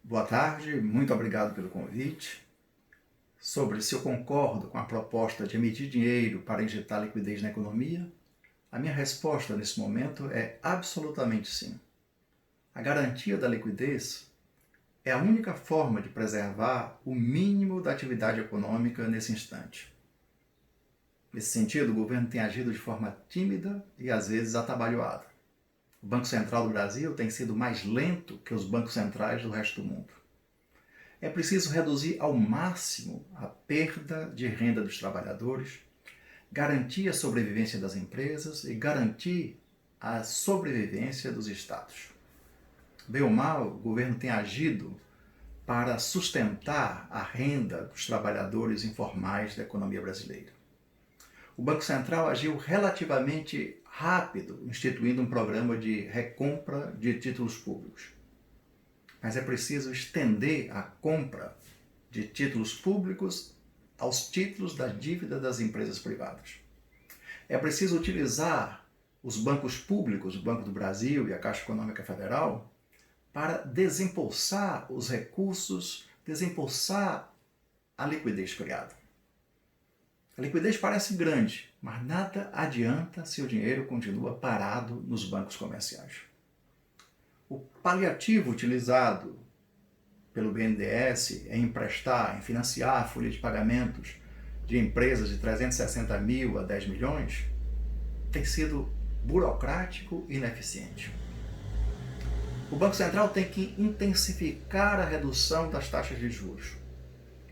Boa tarde, muito obrigado pelo convite. Sobre se eu concordo com a proposta de emitir dinheiro para injetar liquidez na economia, a minha resposta nesse momento é absolutamente sim. A garantia da liquidez é a única forma de preservar o mínimo da atividade econômica nesse instante. Nesse sentido, o governo tem agido de forma tímida e às vezes atabalhoada. O Banco Central do Brasil tem sido mais lento que os bancos centrais do resto do mundo. É preciso reduzir ao máximo a perda de renda dos trabalhadores, garantir a sobrevivência das empresas e garantir a sobrevivência dos estados. Bem ou mal, o governo tem agido para sustentar a renda dos trabalhadores informais da economia brasileira. O Banco Central agiu relativamente rápido, instituindo um programa de recompra de títulos públicos. Mas é preciso estender a compra de títulos públicos aos títulos da dívida das empresas privadas. É preciso utilizar os bancos públicos, o Banco do Brasil e a Caixa Econômica Federal, para desempolsar os recursos, desempolsar a liquidez criada. A liquidez parece grande, mas nada adianta se o dinheiro continua parado nos bancos comerciais. O paliativo utilizado pelo BNDES em emprestar, em financiar a folha de pagamentos de empresas de 360 mil a 10 milhões tem sido burocrático e ineficiente. O Banco Central tem que intensificar a redução das taxas de juros.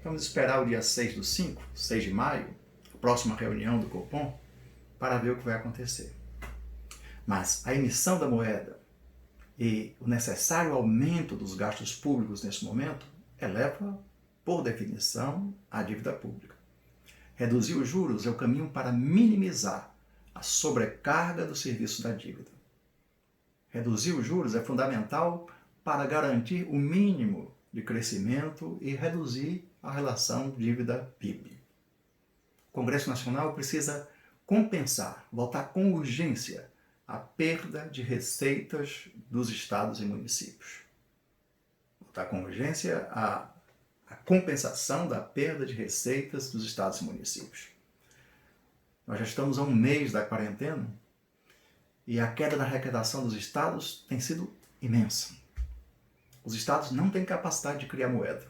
Vamos esperar o dia 6/5, 6 de maio, a próxima reunião do Copom, para ver o que vai acontecer. Mas a emissão da moeda e o necessário aumento dos gastos públicos nesse momento eleva, por definição, a dívida pública. Reduzir os juros é o caminho para minimizar a sobrecarga do serviço da dívida. Reduzir os juros é fundamental para garantir o mínimo de crescimento e reduzir a relação dívida-PIB. O Congresso Nacional precisa compensar, votar com urgência, a perda de receitas dos estados e municípios. Votar com urgência a compensação da perda de receitas dos estados e municípios. Nós já estamos há um mês da quarentena e a queda na arrecadação dos estados tem sido imensa. Os estados não têm capacidade de criar moeda.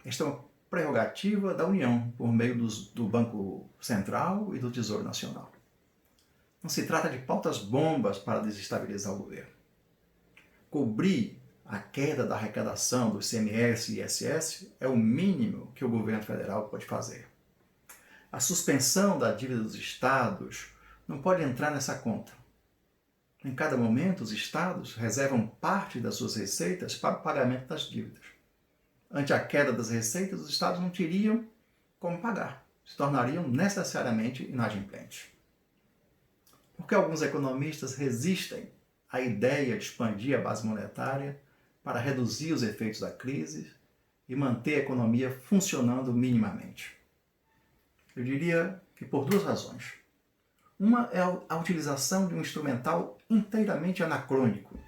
Esta é uma prerrogativa da União, por meio do Banco Central e do Tesouro Nacional. Não se trata de pautas-bombas para desestabilizar o governo. Cobrir a queda da arrecadação do ICMS e ISS é o mínimo que o governo federal pode fazer. A suspensão da dívida dos estados não pode entrar nessa conta. Em cada momento, os estados reservam parte das suas receitas para o pagamento das dívidas. Ante a queda das receitas, os estados não teriam como pagar, se tornariam necessariamente inadimplentes. Porque alguns economistas resistem à ideia de expandir a base monetária para reduzir os efeitos da crise e manter a economia funcionando minimamente. Eu diria que por duas razões. Uma é a utilização de um instrumental inteiramente anacrônico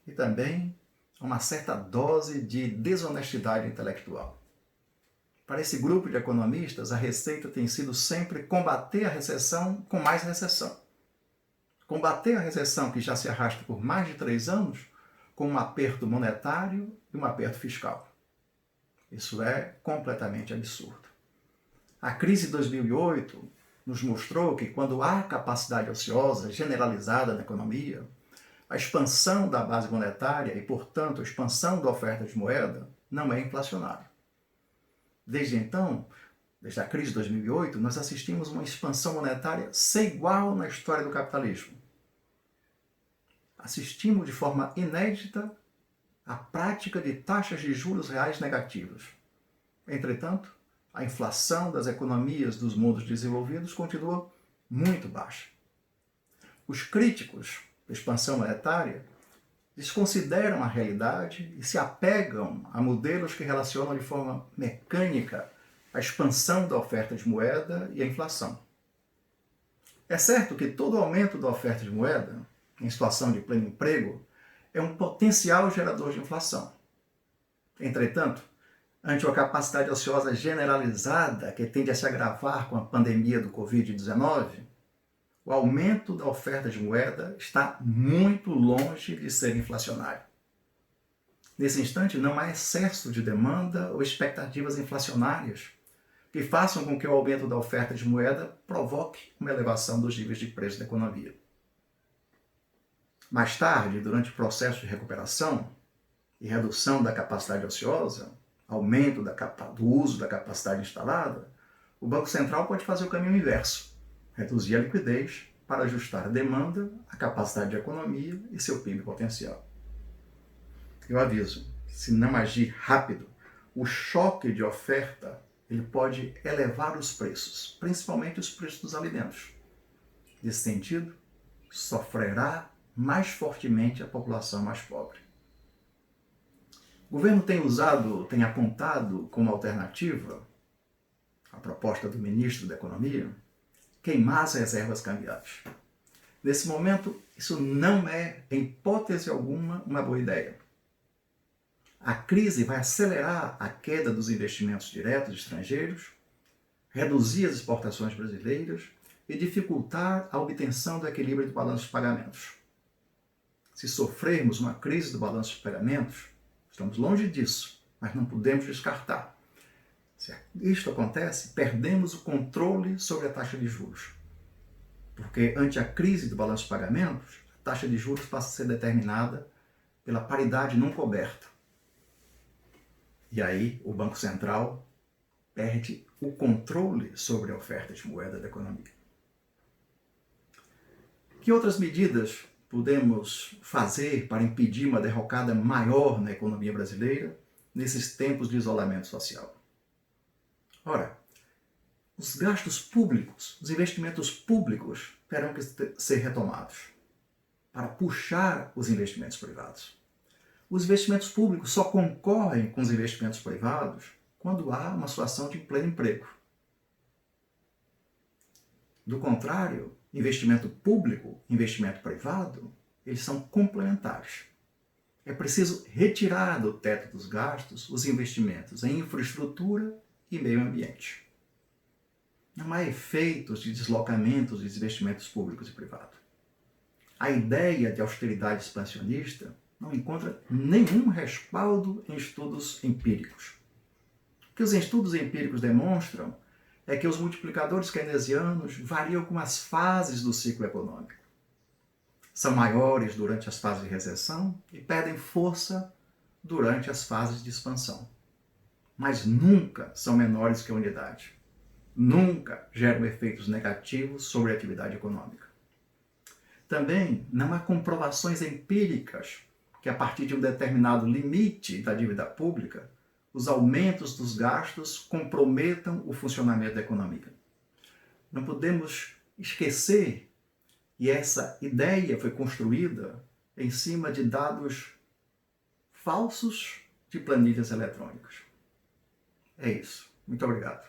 e também uma certa dose de desonestidade intelectual. Para esse grupo de economistas, a receita tem sido sempre combater a recessão com mais recessão. Combater a recessão que já se arrasta por mais de 3 anos com um aperto monetário e um aperto fiscal. Isso é completamente absurdo. A crise de 2008 nos mostrou que quando há capacidade ociosa generalizada na economia, a expansão da base monetária e, portanto, a expansão da oferta de moeda não é inflacionária. Desde então, desde a crise de 2008, nós assistimos a uma expansão monetária sem igual na história do capitalismo. Assistimos de forma inédita à prática de taxas de juros reais negativas. Entretanto, a inflação das economias dos mundos desenvolvidos continua muito baixa. Os críticos da expansão monetária desconsideram a realidade e se apegam a modelos que relacionam de forma mecânica a expansão da oferta de moeda e a inflação. É certo que todo aumento da oferta de moeda, em situação de pleno emprego, é um potencial gerador de inflação. Entretanto, ante uma capacidade ociosa generalizada que tende a se agravar com a pandemia do Covid-19, o aumento da oferta de moeda está muito longe de ser inflacionário. Nesse instante, não há excesso de demanda ou expectativas inflacionárias que façam com que o aumento da oferta de moeda provoque uma elevação dos níveis de preço da economia. Mais tarde, durante o processo de recuperação e redução da capacidade ociosa, aumento do uso da capacidade instalada, o Banco Central pode fazer o caminho inverso, reduzir a liquidez para ajustar a demanda, a capacidade de economia e seu PIB potencial. Eu aviso, se não agir rápido, o choque de oferta ele pode elevar os preços, principalmente os preços dos alimentos. Nesse sentido, sofrerá mais fortemente a população mais pobre. O governo tem apontado como alternativa a proposta do ministro da Economia, queimar as reservas cambiais. Nesse momento, isso não é, em hipótese alguma, uma boa ideia. A crise vai acelerar a queda dos investimentos diretos estrangeiros, reduzir as exportações brasileiras e dificultar a obtenção do equilíbrio do balanço de pagamentos. Se sofrermos uma crise do balanço de pagamentos, estamos longe disso, mas não podemos descartar. Se isto acontece, perdemos o controle sobre a taxa de juros. Porque ante a crise do balanço de pagamentos, a taxa de juros passa a ser determinada pela paridade não coberta. E aí o Banco Central perde o controle sobre a oferta de moeda da economia. Que outras medidas podemos fazer para impedir uma derrocada maior na economia brasileira nesses tempos de isolamento social? Ora, os gastos públicos, os investimentos públicos terão que ser retomados para puxar os investimentos privados. Os investimentos públicos só concorrem com os investimentos privados quando há uma situação de pleno emprego. Do contrário, investimento público e investimento privado, eles são complementares. É preciso retirar do teto dos gastos os investimentos em infraestrutura e meio ambiente. Não há efeitos de deslocamentos dos investimentos públicos e privados. A ideia de austeridade expansionista não encontra nenhum respaldo em estudos empíricos. O que os estudos empíricos demonstram é que os multiplicadores keynesianos variam com as fases do ciclo econômico. São maiores durante as fases de recessão e perdem força durante as fases de expansão. Mas nunca são menores que a unidade. Nunca geram efeitos negativos sobre a atividade econômica. Também não há comprovações empíricas que a partir de um determinado limite da dívida pública, os aumentos dos gastos comprometam o funcionamento da economia. Não podemos esquecer que essa ideia foi construída em cima de dados falsos de planilhas eletrônicas. É isso. Muito obrigado.